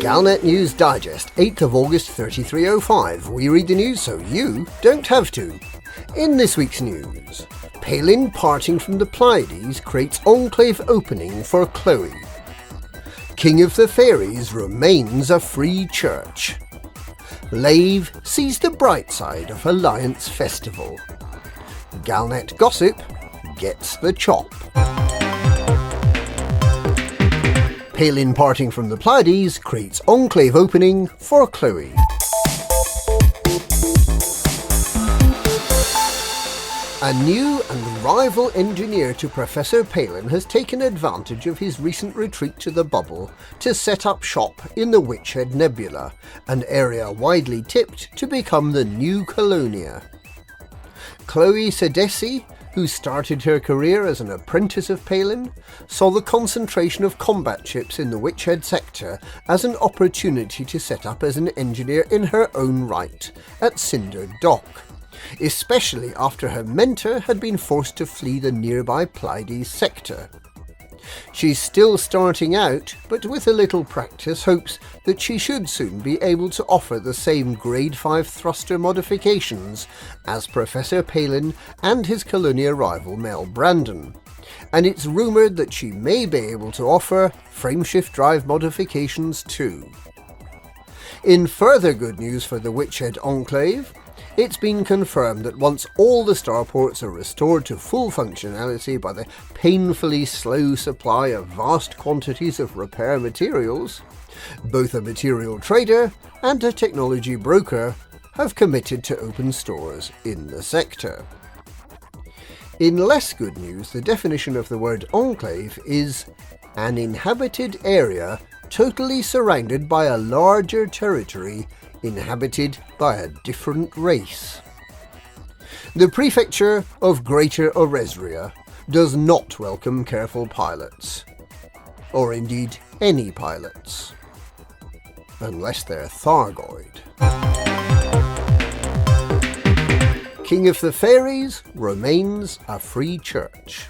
Galnet News Digest, 8th of August 3305. We read the news so you don't have to. In this week's news, Palin parting from the Pleiades creates Enclave opening for Chloe. King of the Fairies remains a free church. Lave sees the bright side of Alliance Festival. Galnet Gossip gets the chop. Palin parting from the Pleiades creates Enclave opening for Chloe. A new and rival engineer to Professor Palin has taken advantage of his recent retreat to the bubble to set up shop in the Witchhead Nebula, an area widely tipped to become the new Colonia. Chloe Sedesi, who started her career as an apprentice of Palin, saw the concentration of combat ships in the Witchhead sector as an opportunity to set up as an engineer in her own right at Cinder Dock, especially after her mentor had been forced to flee the nearby Pleiades sector. She's still starting out, but with a little practice hopes that she should soon be able to offer the same Grade 5 thruster modifications as Professor Palin and his Colonia rival Mel Brandon, and it's rumoured that she may be able to offer frameshift drive modifications too. In further good news for the Witchhead Enclave, it's been confirmed that once all the starports are restored to full functionality by the painfully slow supply of vast quantities of repair materials, both a material trader and a technology broker have committed to open stores in the sector. In less good news, the definition of the word enclave is an inhabited area totally surrounded by a larger territory inhabited by a different race. The prefecture of Greater Oresria does not welcome careful pilots, or indeed any pilots, unless they're Thargoid. King of the Fairies remains a free church.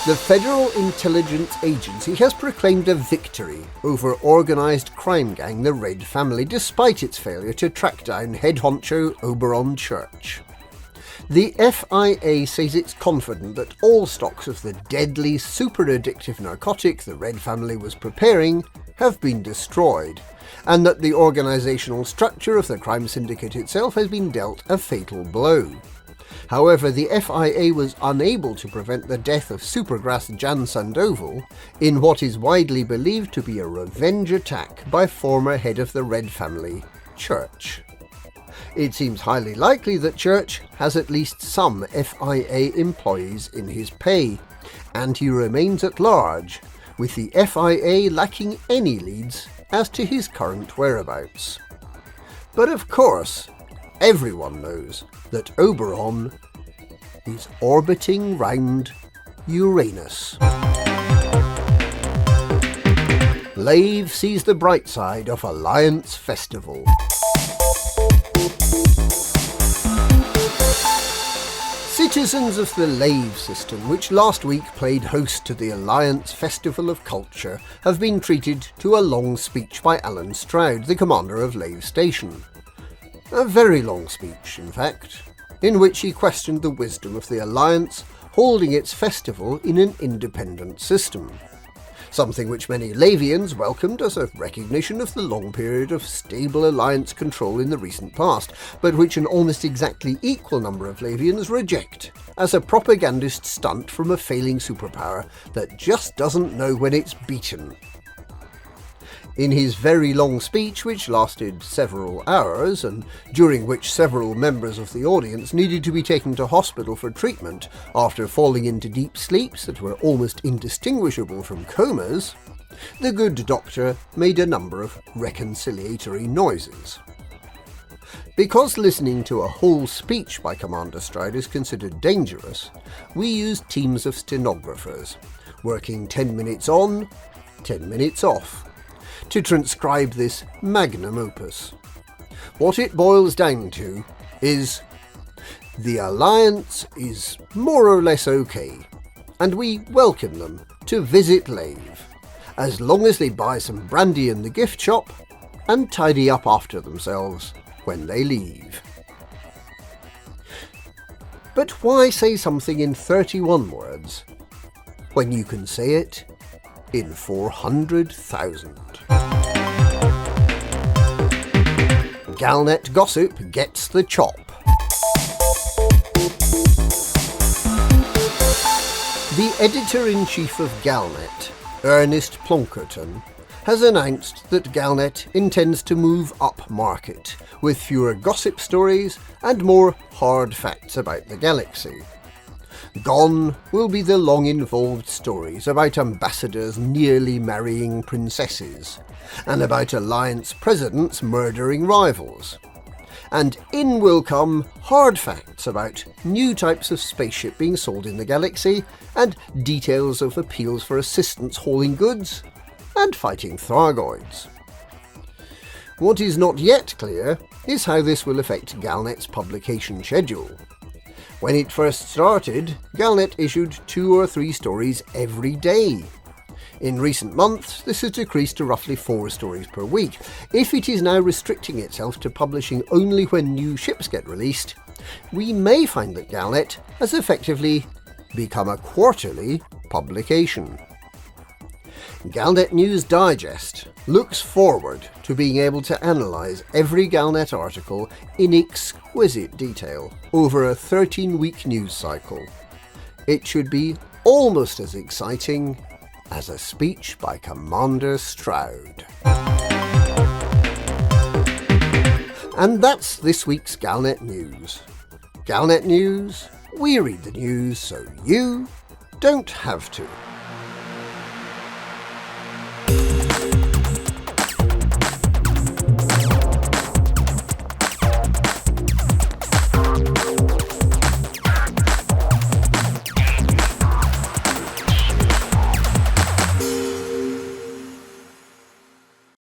The Federal Intelligence Agency has proclaimed a victory over organised crime gang the Red Family despite its failure to track down head honcho Oberon Church. The FIA says it's confident that all stocks of the deadly, super addictive narcotic the Red Family was preparing have been destroyed, and that the organisational structure of the crime syndicate itself has been dealt a fatal blow. However, the FIA was unable to prevent the death of Supergrass Jan Sandoval in what is widely believed to be a revenge attack by former head of the Red Family, Church. It seems highly likely that Church has at least some FIA employees in his pay, and he remains at large, with the FIA lacking any leads as to his current whereabouts. But of course, everyone knows that Oberon is orbiting round Uranus. Lave sees the bright side of Alliance Festival. Citizens of the Lave system, which last week played host to the Alliance Festival of Culture, have been treated to a long speech by Alan Stroud, the commander of Lave Station. A very long speech, in fact, in which he questioned the wisdom of the Alliance holding its festival in an independent system, something which many Lavians welcomed as a recognition of the long period of stable Alliance control in the recent past, but which an almost exactly equal number of Lavians reject as a propagandist stunt from a failing superpower that just doesn't know when it's beaten. In his very long speech, which lasted several hours, and during which several members of the audience needed to be taken to hospital for treatment after falling into deep sleeps that were almost indistinguishable from comas, the good doctor made a number of reconciliatory noises. Because listening to a whole speech by Commander Stroud is considered dangerous, we used teams of stenographers, working 10 minutes on, 10 minutes off, to transcribe this magnum opus. What it boils down to is the Alliance is more or less okay, and we welcome them to visit Lave, as long as they buy some brandy in the gift shop and tidy up after themselves when they leave. But why say something in 31 words when you can say it in 400,000? Galnet Gossip gets the chop. The editor-in-chief of Galnet, Ernest Plonkerton, has announced that Galnet intends to move up market, with fewer gossip stories and more hard facts about the galaxy. Gone will be the long-involved stories about ambassadors nearly marrying princesses, and about alliance presidents murdering rivals. And in will come hard facts about new types of spaceship being sold in the galaxy, and details of appeals for assistance hauling goods, and fighting Thargoids. What is not yet clear is how this will affect Galnet's publication schedule. When it first started, Galnet issued 2 or 3 stories every day. In recent months, this has decreased to roughly 4 stories per week. If it is now restricting itself to publishing only when new ships get released, we may find that Galnet has effectively become a quarterly publication. Galnet News Digest looks forward to being able to analyse every Galnet article in exquisite detail over a 13-week news cycle. It should be almost as exciting as a speech by Commander Stroud. And that's this week's Galnet News. Galnet News, we read the news so you don't have to.